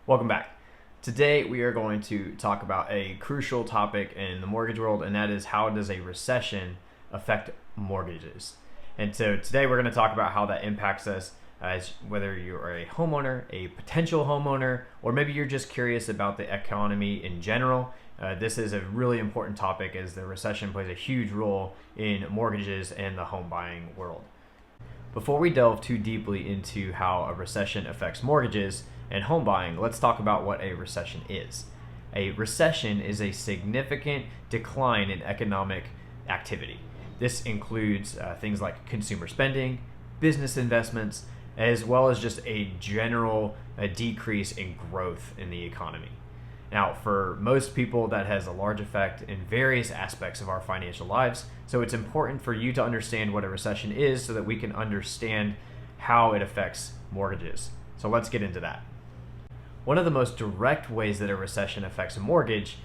Welcome back. Today we are going to talk about a crucial topic in the mortgage world, and that is how does a recession affect mortgages. And so today we're going to talk about how that impacts us as whether you're a homeowner, a potential homeowner, or maybe you're just curious about the economy in general. This is a really important topic as the recession plays a huge role in mortgages and the home buying world. Before we delve too deeply into how a recession affects mortgages and home buying, let's talk about what a recession is. A recession is a significant decline in economic activity. This includes things like consumer spending, business investments, as well as just a general decrease in growth in the economy. Now, for most people, that has a large effect in various aspects of our financial lives, so it's important for you to understand what a recession is so that we can understand how it affects mortgages. So let's get into that. One of the most direct ways that a recession affects a mortgage,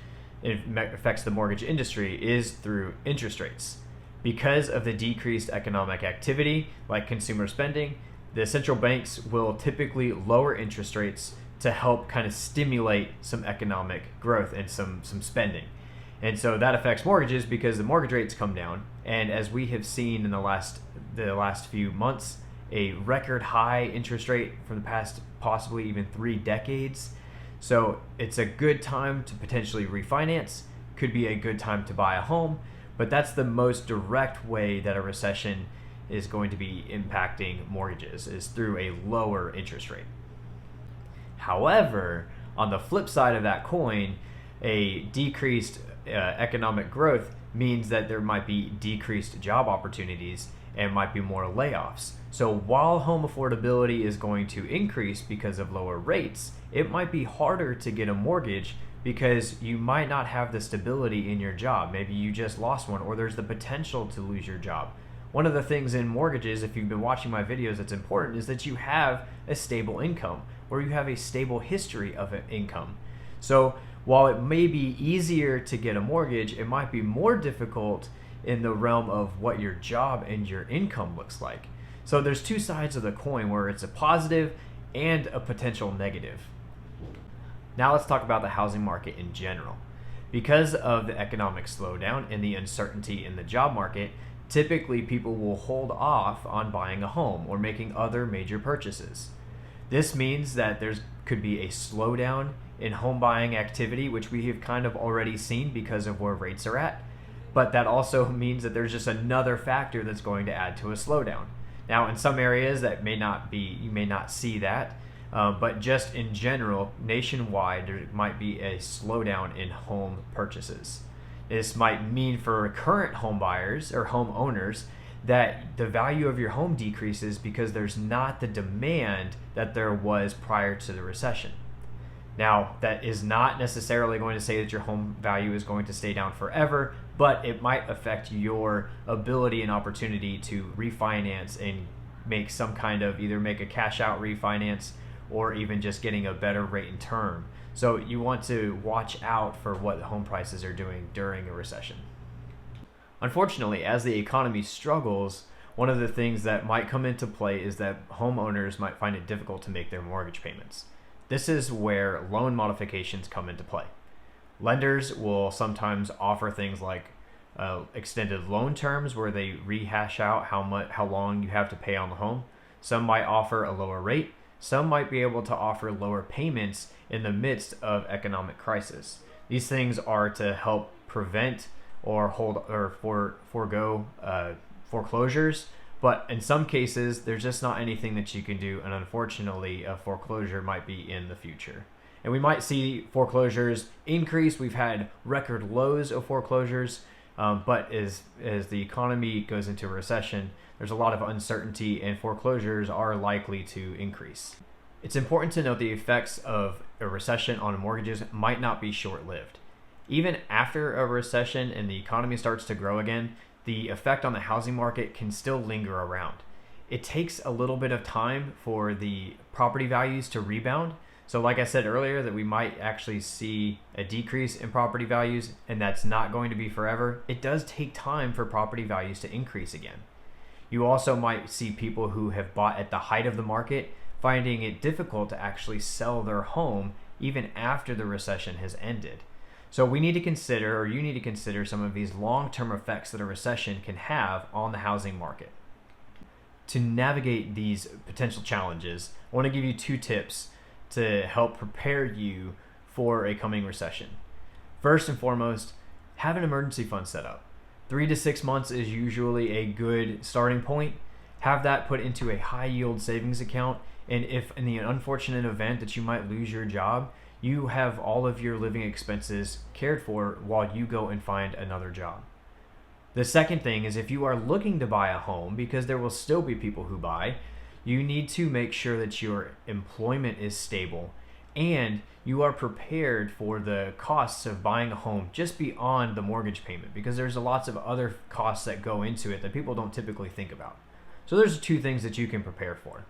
it affects the mortgage industry, is through interest rates. Because of the decreased economic activity, like consumer spending, the central banks will typically lower interest rates to help kind of stimulate some economic growth and some spending. And so that affects mortgages because the mortgage rates come down. And as we have seen in the last few months, a record high interest rate for the past possibly even 3 decades. So it's a good time to potentially refinance, could be a good time to buy a home, but that's the most direct way that a recession is going to be impacting mortgages, is through a lower interest rate. However, on the flip side of that coin, a decreased economic growth means that there might be decreased job opportunities and might be more layoffs. So while home affordability is going to increase because of lower rates, it might be harder to get a mortgage because you might not have the stability in your job. Maybe you just lost one, or there's the potential to lose your job. One of the things in mortgages, if you've been watching my videos, that's important is that you have a stable income, or you have a stable history of an income. So while it may be easier to get a mortgage, it might be more difficult in the realm of what your job and your income looks like. So there's two sides of the coin where it's a positive and a potential negative. Now let's talk about the housing market in general. Because of the economic slowdown and the uncertainty in the job market, typically people will hold off on buying a home or making other major purchases. This means that there could be a slowdown in home buying activity, which we have kind of already seen because of where rates are at. But that also means that there's just another factor that's going to add to a slowdown. Now, in some areas that may not be, you may not see that, but just in general, nationwide, there might be a slowdown in home purchases. This might mean for current home buyers or homeowners that the value of your home decreases because there's not the demand that there was prior to the recession. Now, that is not necessarily going to say that your home value is going to stay down forever, but it might affect your ability and opportunity to refinance and make some kind of either make a cash out refinance or even just getting a better rate in term. So you want to watch out for what home prices are doing during a recession. Unfortunately, as the economy struggles, one of the things that might come into play is that homeowners might find it difficult to make their mortgage payments. This is where loan modifications come into play. Lenders will sometimes offer things like extended loan terms where they rehash out how long you have to pay on the home. Some might offer a lower rate. Some might be able to offer lower payments in the midst of economic crisis. These things are to help prevent or forego foreclosures. But in some cases, there's just not anything that you can do, and unfortunately, a foreclosure might be in the future. And we might see foreclosures increase. We've had record lows of foreclosures, but as the economy goes into a recession, there's a lot of uncertainty, and foreclosures are likely to increase. It's important to note the effects of a recession on mortgages might not be short-lived. Even after a recession and the economy starts to grow again, the effect on the housing market can still linger around. It takes a little bit of time for the property values to rebound. So like I said earlier, that we might actually see a decrease in property values, and that's not going to be forever. It does take time for property values to increase again. You also might see people who have bought at the height of the market finding it difficult to actually sell their home even after the recession has ended. So we need to consider, or you need to consider, some of these long-term effects that a recession can have on the housing market. To navigate these potential challenges, I want to give you 2 tips to help prepare you for a coming recession. First and foremost, have an emergency fund set up. 3 to 6 months is usually a good starting point. Have that put into a high yield savings account, and if in the unfortunate event that you might lose your job, you have all of your living expenses cared for while you go and find another job. The second thing is, if you are looking to buy a home, because there will still be people who buy, you need to make sure that your employment is stable and you are prepared for the costs of buying a home just beyond the mortgage payment, because there's lots of other costs that go into it that people don't typically think about. So there's 2 things that you can prepare for.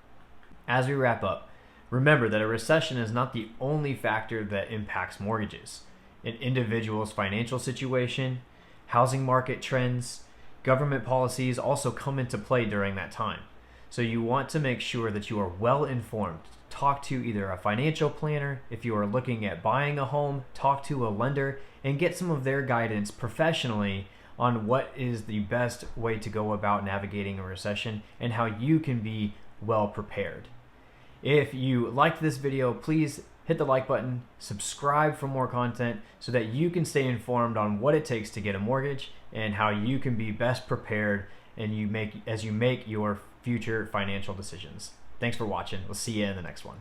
As we wrap up, remember that a recession is not the only factor that impacts mortgages. An individual's financial situation, housing market trends, government policies also come into play during that time. So you want to make sure that you are well informed. Talk to either a financial planner. If you are looking at buying a home, talk to a lender and get some of their guidance professionally on what is the best way to go about navigating a recession and how you can be well prepared. If you liked this video, please hit the like button, subscribe for more content so that you can stay informed on what it takes to get a mortgage and how you can be best prepared as you make your future financial decisions. Thanks for watching. We'll see you in the next one.